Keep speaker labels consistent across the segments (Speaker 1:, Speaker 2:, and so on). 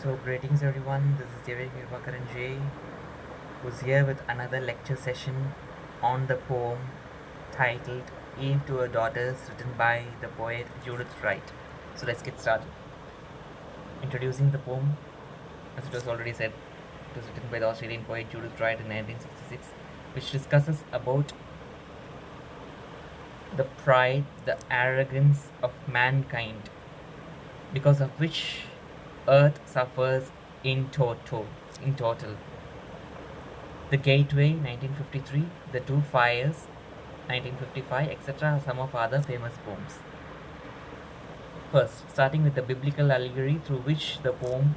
Speaker 1: So, greetings everyone. This is Devesh Kirubhakaran.J, who's here with another lecture session on the poem titled Eve to Her Daughters, written by the poet Judith Wright. So, let's get started. Introducing the poem, as it was already said, it was written by the Australian poet Judith Wright in 1966, which discusses about the pride, the arrogance of mankind, because of which Earth suffers in total. In total. The Gateway, 1953, The Two Fires, 1955, etc. are some of other famous poems. First, starting with the Biblical Allegory, through which the poem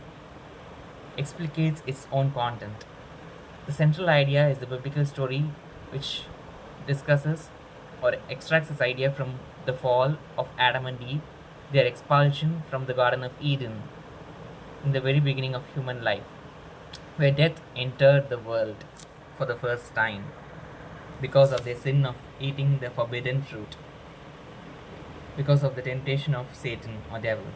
Speaker 1: explicates its own content. The central idea is the biblical story, which discusses or extracts its idea from the fall of Adam and Eve, their expulsion from the Garden of Eden, in the very beginning of human life, where death entered the world for the first time because of their sin of eating the forbidden fruit, because of the temptation of Satan or devil.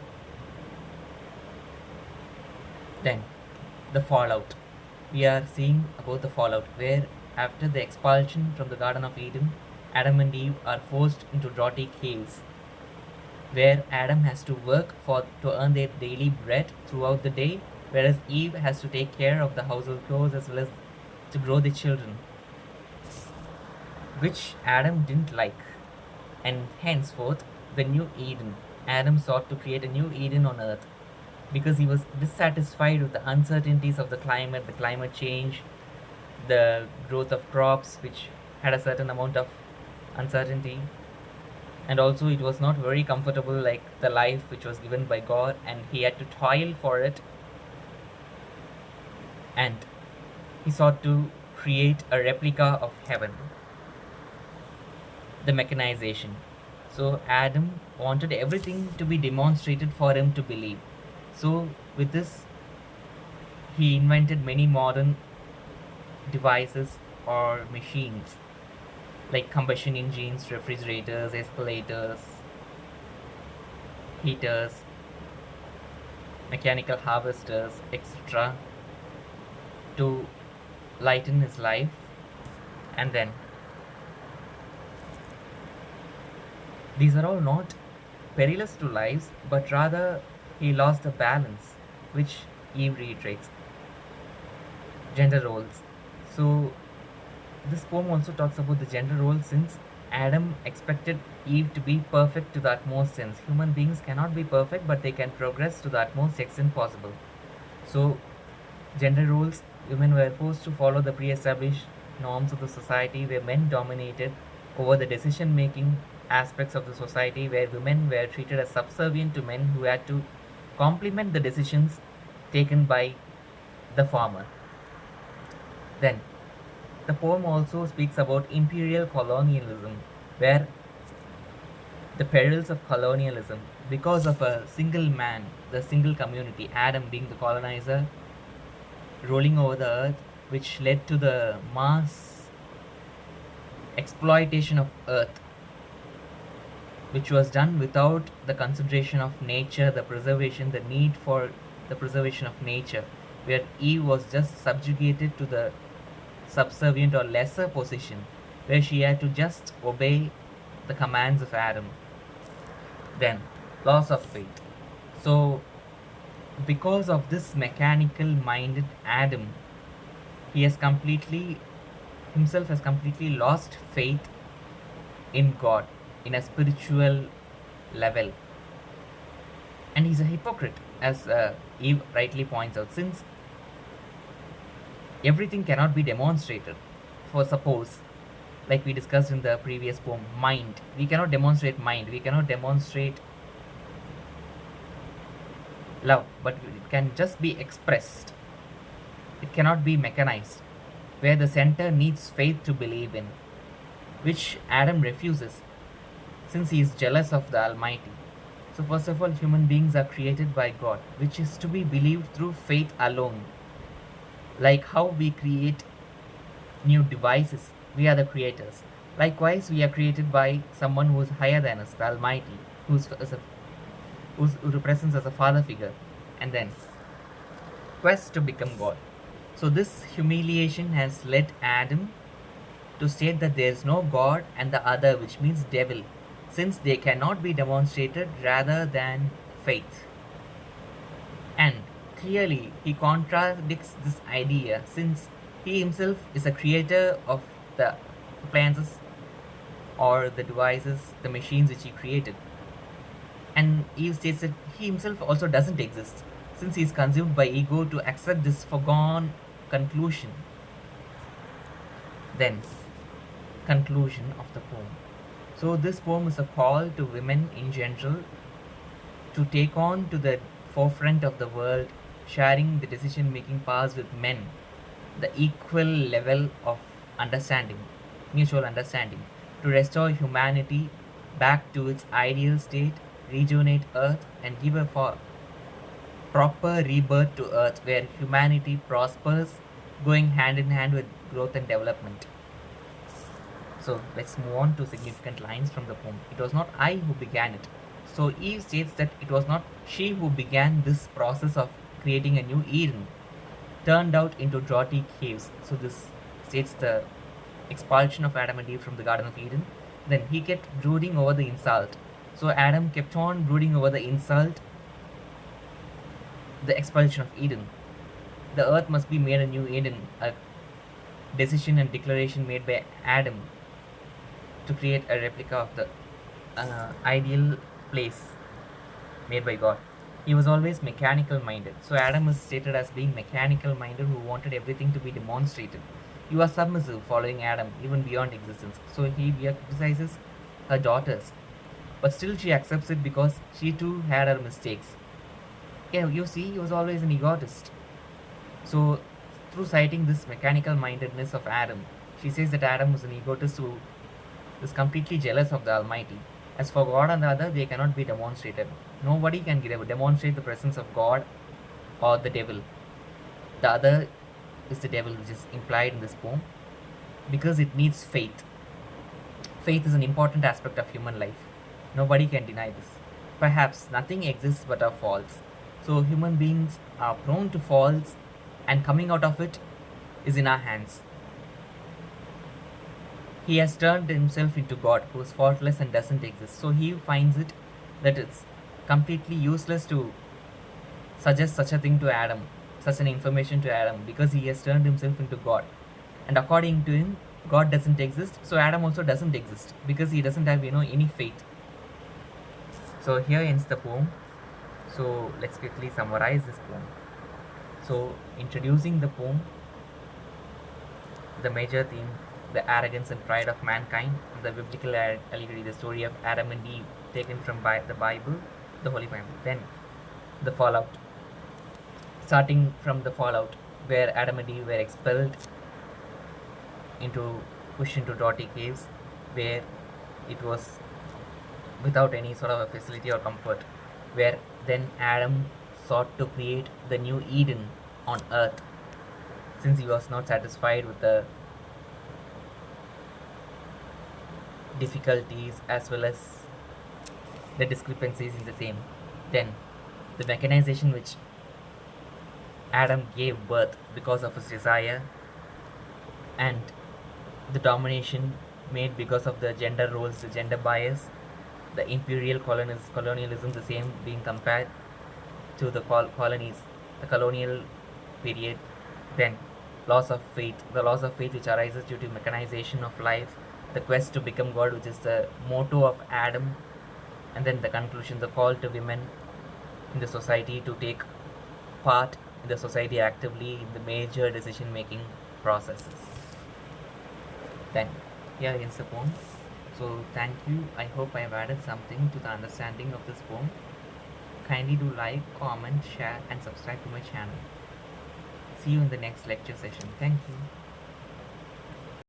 Speaker 1: Then, the fallout. We are seeing about the fallout, where after the expulsion from the Garden of Eden, Adam and Eve are forced into draughty caves, where Adam has to work to earn their daily bread throughout the day, whereas Eve has to take care of the household chores as well as to grow the children, which Adam didn't like. And henceforth, the new Eden, Adam sought to create a new Eden on earth because he was dissatisfied with the uncertainties of the climate change, the growth of crops, which had a certain amount of uncertainty, and also it was not very comfortable like the life which was given by God, and he had to toil for it, and he sought to create a replica of heaven, the mechanization. So Adam wanted everything to be demonstrated for him to believe. So with this, he invented many modern devices or machines like combustion engines, refrigerators, escalators, heaters, mechanical harvesters, etc. to lighten his life. And then these are all not perilous to lives, but rather he lost the balance, which Eve reiterates. Gender roles. So this poem also talks about the gender roles, since Adam expected Eve to be perfect to the utmost sense. Human beings cannot be perfect, but they can progress to the utmost extent possible. So gender roles, women were forced to follow the pre-established norms of the society, where men dominated over the decision-making aspects of the society, where women were treated as subservient to men who had to complement the decisions taken by the former. Then, the poem also speaks about Imperial Colonialism, where the perils of colonialism, because of a single man, the single community, Adam being the colonizer, rolling over the earth, which led to the mass exploitation of earth, which was done without the consideration of nature, the need for the preservation of nature, where Eve was just subjugated to the subservient or lesser position, where she had to just obey the commands of Adam. Then, loss of faith. So, because of this mechanical minded Adam, he has himself has completely lost faith in God in a spiritual level. And he's a hypocrite, as Eve rightly points out, since everything cannot be demonstrated. For suppose, like we discussed in the previous poem, mind. We cannot demonstrate mind. We cannot demonstrate love, but it can just be expressed. It cannot be mechanized, where the center needs faith to believe in, which Adam refuses, since he is jealous of the Almighty. So, first of all, human beings are created by God, which is to be believed through faith alone. Like how we create new devices, we are the creators. Likewise, we are created by someone who is higher than us, the Almighty, who represents as a father figure. And then quest to become God. So this humiliation has led Adam to state that there is no God and the other, which means devil, since they cannot be demonstrated rather than faith. And clearly, he contradicts this idea since he himself is a creator of the appliances or the devices, the machines which he created. And Eve states that he himself also doesn't exist since he is consumed by ego to accept this foregone conclusion. Then, conclusion of the poem. So, this poem is a call to women in general to take on to the forefront of the world, sharing the decision making powers with men, the equal level of understanding, mutual understanding, to restore humanity back to its ideal state, rejuvenate Earth, and give a proper rebirth to Earth where humanity prospers, going hand in hand with growth and development. So let's move on to significant lines from the poem. It was not I who began it. So Eve states that it was not she who began this process of creating a new Eden, turned out into draughty caves. So this states the expulsion of Adam and Eve from the Garden of Eden. Then he kept brooding over the insult. So Adam kept on brooding over the insult, the expulsion of Eden. The earth must be made a new Eden, a decision and declaration made by Adam to create a replica of the ideal place made by God. He was always mechanical minded. So Adam is stated as being mechanical minded who wanted everything to be demonstrated. He was submissive, following Adam even beyond existence. So he criticizes her daughters, but still she accepts it because she too had her mistakes. Yeah, you see, he was always an egotist. So, through citing this mechanical mindedness of Adam, she says that Adam was an egotist who is completely jealous of the Almighty. As for God and the other, they cannot be demonstrated. Nobody can demonstrate the presence of God or the devil. The other is the devil, which is implied in this poem, because it needs faith. Faith is an important aspect of human life. Nobody can deny this. Perhaps nothing exists but are false. So human beings are prone to falls, and coming out of it is in our hands. He has turned himself into God, who is faultless and doesn't exist. So he finds it that it's completely useless to suggest such a thing to Adam, such an information to Adam, because he has turned himself into God. And according to him, God doesn't exist, so Adam also doesn't exist because he doesn't have any faith. So here ends the poem. So let's quickly summarize this poem. So introducing the poem, the major theme, the arrogance and pride of mankind, the biblical allegory, the story of Adam and Eve taken from the Bible, the Holy Bible. Then the fallout, starting from the fallout where Adam and Eve were expelled pushed into draughty caves, where it was without any sort of a facility or comfort, where then Adam sought to create the new Eden on earth, since he was not satisfied with the difficulties as well as the discrepancies in the same. Then the mechanization which Adam gave birth because of his desire, and the domination made because of the gender roles, the gender bias, the imperial colonialism, the same being compared to the colonies, the colonial period. Then loss of faith, the loss of faith which arises due to mechanization of life, the quest to become God, which is the motto of Adam, and then the conclusion, the call to women in the society to take part in the society actively in the major decision making processes. Then here ends the poem. So thank you. I hope I have added something to the understanding of this poem. Kindly do like, comment, share and subscribe to my channel. See you in the next lecture session. Thank you.